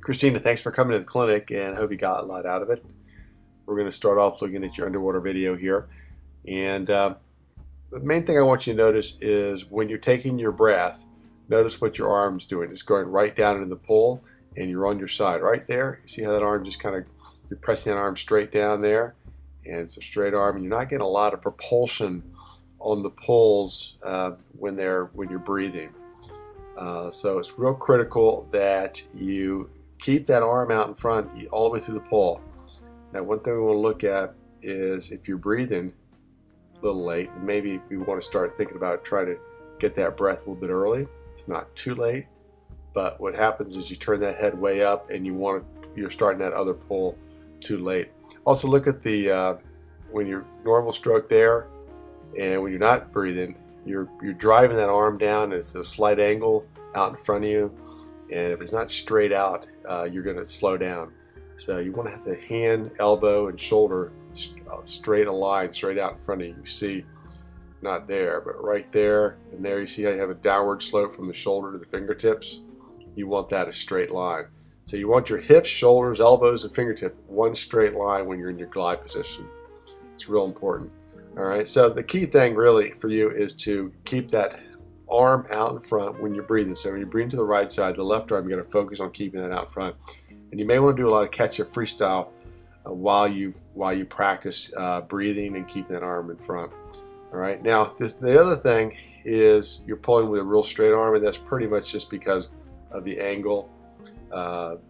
Christina, thanks for coming to the clinic, and I hope you got a lot out of it. We're going to start off looking at your underwater video here. And the main thing I want you to notice is when you're taking your breath, notice what your arm's doing. It's going right down into the pool, and you're on your side right there. You see how that arm just kind of, you're pressing that arm straight down there, and it's a straight arm, and you're not getting a lot of propulsion on the pulls when you're breathing. So it's real critical that you keep that arm out in front all the way through the pull. Now, one thing we want to look at is if you're breathing a little late, maybe we want to start thinking about trying to get that breath a little bit early. It's not too late, but what happens is you turn that head way up and you're starting that other pull too late. Also look at the when you're normal stroke there and when you're not breathing, you're driving that arm down and it's a slight angle out in front of you, and if it's not straight out, you're going to slow down. So you want to have the hand, elbow, and shoulder straight aligned, straight out in front of you. You see, not there, but right there and there, you see how you have a downward slope from the shoulder to the fingertips? You want that a straight line. So you want your hips, shoulders, elbows, and fingertips one straight line when you're in your glide position. It's real important. All right, so the key thing really for you is to keep that arm out in front when you're breathing. So when you're breathing to the right side, the left arm, you got to focus on keeping that out front. And you may want to do a lot of catch-up freestyle while you practice breathing and keeping that arm in front. All right, now the other thing is you're pulling with a real straight arm, and that's pretty much just because of the angle of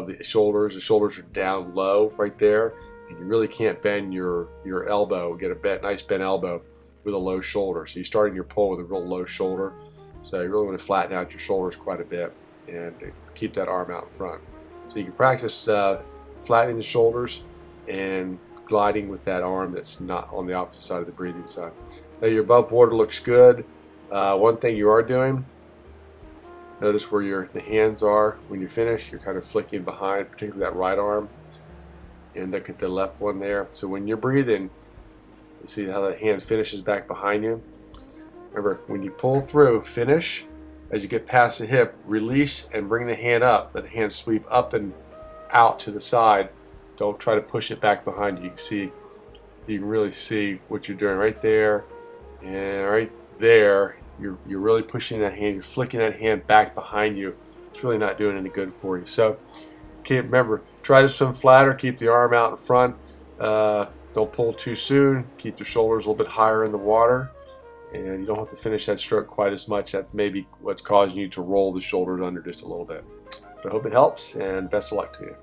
the shoulders. The shoulders are down low right there, and you really can't bend your elbow, get a nice bent elbow with a low shoulder. So you're starting your pull with a real low shoulder. So you really want to flatten out your shoulders quite a bit and keep that arm out in front. So you can practice flattening the shoulders and gliding with that arm that's not on the opposite side of the breathing side. Now your above water looks good. One thing you are doing, notice where the hands are when you finish. You're kind of flicking behind, particularly that right arm. And look at the left one there. So when you're breathing, you see how the hand finishes back behind you. Remember, when you pull through, finish. As you get past the hip, release and bring the hand up. Let the hand sweep up and out to the side. Don't try to push it back behind you. You can really see what you're doing right there and right there. You're really pushing that hand. You're flicking that hand back behind you. It's really not doing any good for you. So remember, try to swim flatter. Keep the arm out in front. Don't pull too soon. Keep the shoulders a little bit higher in the water, and you don't have to finish that stroke quite as much. That's maybe what's causing you to roll the shoulders under just a little bit. So I hope it helps, and best of luck to you.